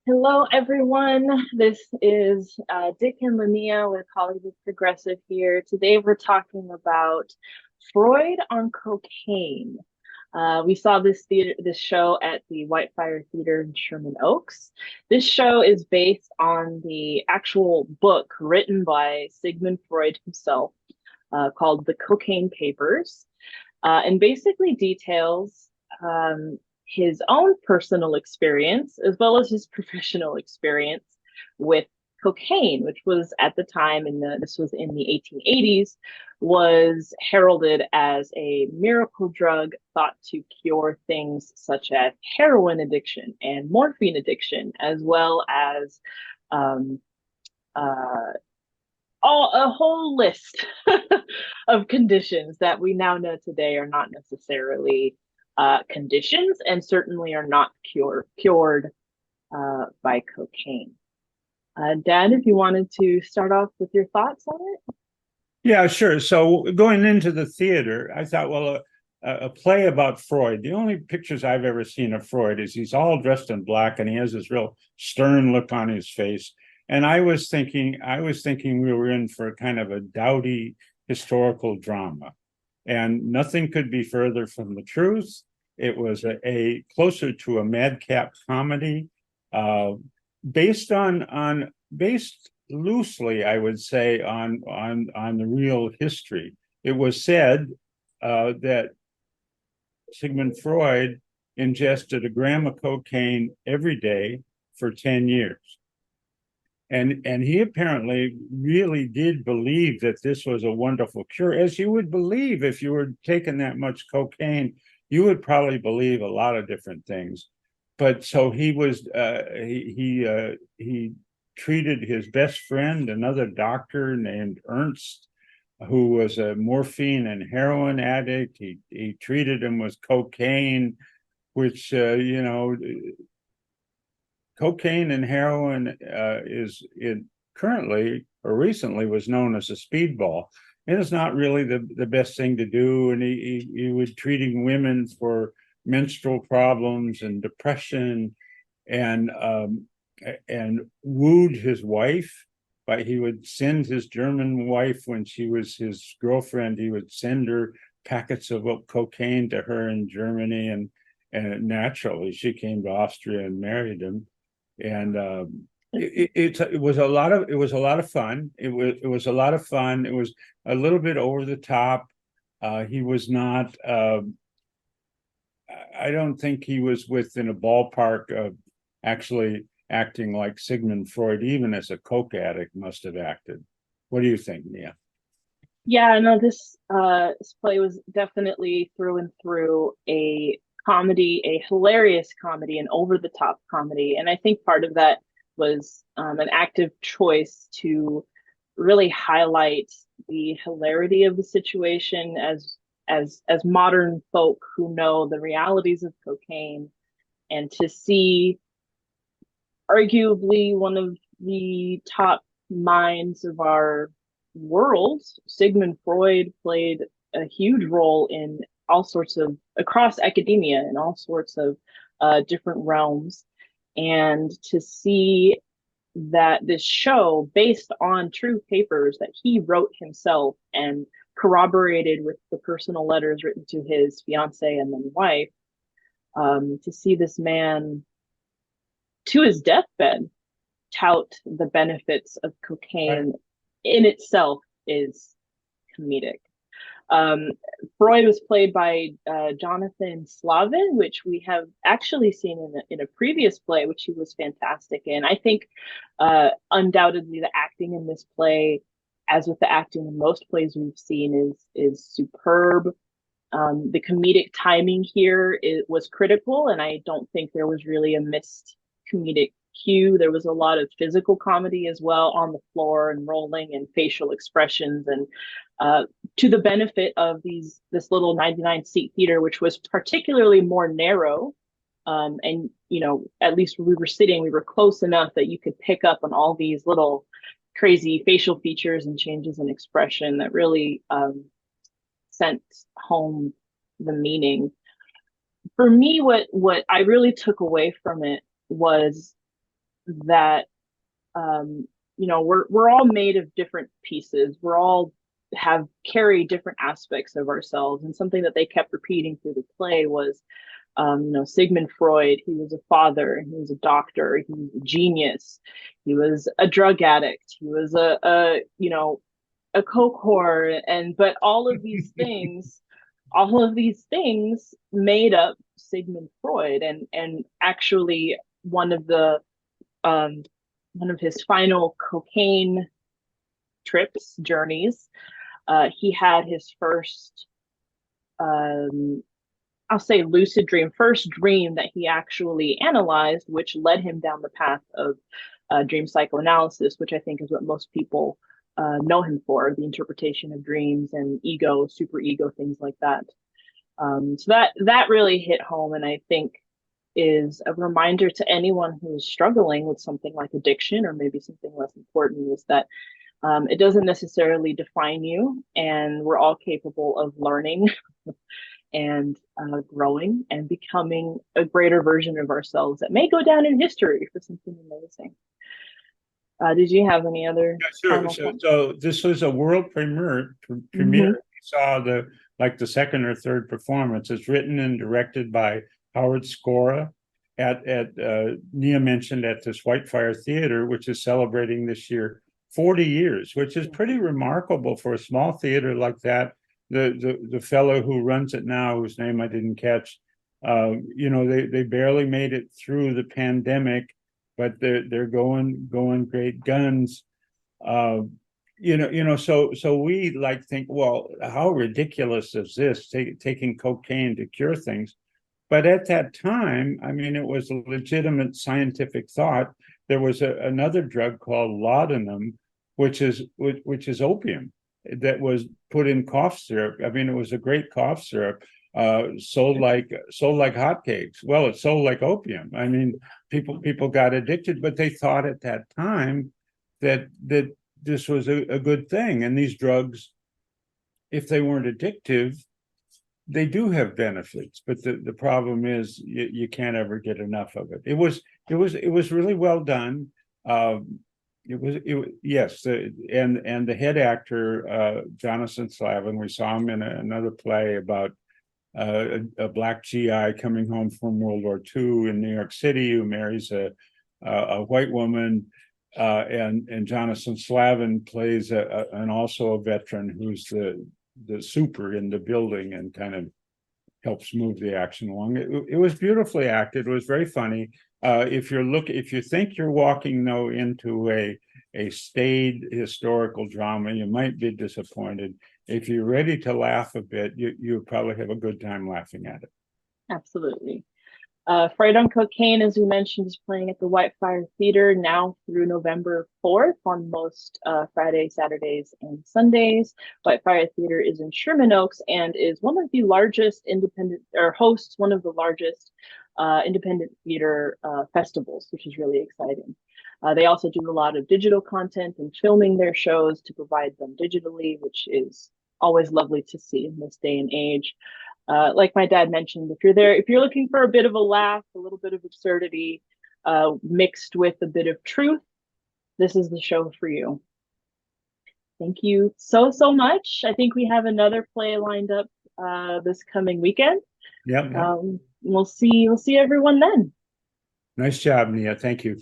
Hello, everyone. This is Dick and Linnea with Hollywood Progressive here. Today, we're talking about Freud on cocaine. We saw this show at the Whitefire Theater in Sherman Oaks. This show is based on the actual book written by Sigmund Freud himself, called The Cocaine Papers, and basically details his own personal experience as well as his professional experience with cocaine, which was at the time this was in the 1880s, was heralded as a miracle drug thought to cure things such as heroin addiction and morphine addiction, as well as um, uh, a whole list of conditions that we now know today are not necessarily conditions and certainly are not cured by cocaine. Dad, if you wanted to start off with your thoughts on it. Yeah, sure. So going into the theater, I thought, well, a play about Freud. The only pictures I've ever seen of Freud is he's all dressed in black and he has this real stern look on his face. And I was thinking we were in for kind of a dowdy historical drama, and nothing could be further from the truth. It was a closer to a madcap comedy, uh, based loosely, I would say, on the real history. It was said that Sigmund Freud ingested a gram of cocaine every day for 10 years. And he apparently really did believe that this was a wonderful cure, as you would believe if you were taking that much cocaine. You would probably believe a lot of different things. But so he treated his best friend, another doctor named Ernst, who was a morphine and heroin addict. He treated him with cocaine, which cocaine and heroin is it currently or recently was known as a speedball. And it's not really the best thing to do. And he was treating women for menstrual problems and depression, and wooed his wife. But he would send his German wife, when she was his girlfriend, he would send her packets of cocaine to her in Germany, and naturally she came to Austria and married him. And it was a lot of fun. It was a lot of fun. It was a little bit over the top. He was not. I don't think he was within a ballpark of actually acting like Sigmund Freud, even as a coke addict, must have acted. What do you think, Mia? Yeah, no, this play was definitely through and through a comedy, a hilarious comedy, an over the top comedy. And I think part of that was an active choice to really highlight the hilarity of the situation as modern folk who know the realities of cocaine, and to see arguably one of the top minds of our world. Sigmund Freud played a huge role in all sorts of across academia in all sorts of different realms. And to see that this show, based on true papers that he wrote himself and corroborated with the personal letters written to his fiance and then wife, to see this man to his deathbed tout the benefits of Right. cocaine in itself is comedic. Um, Freud was played by Jonathan Slavin, which we have actually seen in a previous play, which he was fantastic in. I think undoubtedly the acting in this play, as with the acting in most plays we've seen, is superb. The comedic timing here was critical, and I don't think there was really a missed comedic cue. There was a lot of physical comedy as well on the floor and rolling and facial expressions, and to the benefit of this little 99 seat theater, which was particularly more narrow. And at least where we were sitting, we were close enough that you could pick up on all these little crazy facial features and changes in expression that really sent home the meaning. For me, what I really took away from it was that um, we're all made of different pieces. We're all have carry different aspects of ourselves, and something that they kept repeating through the play was Sigmund Freud. He was a father, he was a doctor, he was a genius, he was a drug addict, he was a coke whore, and but all of these things made up Sigmund Freud, and actually one of the um, one of his final cocaine trips journeys, he had his first um, I'll say lucid dream, first dream that he actually analyzed, which led him down the path of dream psychoanalysis, which I think is what most people know him for, the interpretation of dreams and ego, super ego, things like that. So that really hit home, and I think is a reminder to anyone who is struggling with something like addiction or maybe something less important, is that it doesn't necessarily define you, and we're all capable of learning and growing and becoming a greater version of ourselves that may go down in history for something amazing. Did you have any other Yeah, sure. final So, thoughts? so this was a world premiere. Premiere. Mm-hmm. We saw the second or third performance. It's written and directed by Howard Skora. Nia mentioned at this Whitefire Theater, which is celebrating this year 40 years, which is pretty remarkable for a small theater like that. The fellow who runs it now, whose name I didn't catch, they barely made it through the pandemic, but they're going great guns. uh, so we like think, well, how ridiculous is this, taking cocaine to cure things? But at that time, I mean, it was a legitimate scientific thought. There was another drug called laudanum, which is opium, that was put in cough syrup. I mean, it was a great cough syrup, sold like hotcakes. Well, it sold like opium. I mean, people got addicted, but they thought at that time that this was a good thing. And these drugs, if they weren't addictive, they do have benefits, but the problem is you can't ever get enough of it. It was really well done. Yes, and the head actor, Jonathan Slavin, we saw him in another play about a black GI coming home from World War II in New York City, who marries a white woman, and Jonathan Slavin plays and also a veteran who's the super in the building and kind of helps move the action along. It was beautifully acted. It was very funny. If you think you're walking though into a staid historical drama, you might be disappointed. If you're ready to laugh a bit, you probably have a good time laughing at it. Absolutely. Freud on Cocaine, as we mentioned, is playing at the Whitefire Theater now through November 4th on most Fridays, Saturdays, and Sundays. Whitefire Theater is in Sherman Oaks and is one of the largest independent, or hosts one of the largest independent theater festivals, which is really exciting. They also do a lot of digital content and filming their shows to provide them digitally, which is always lovely to see in this day and age. Like my dad mentioned, if you're looking for a bit of a laugh, a little bit of absurdity, mixed with a bit of truth, this is the show for you. Thank you so much. I think we have another play lined up this coming weekend. Yep. We'll see everyone then. Nice job, Nia. Thank you.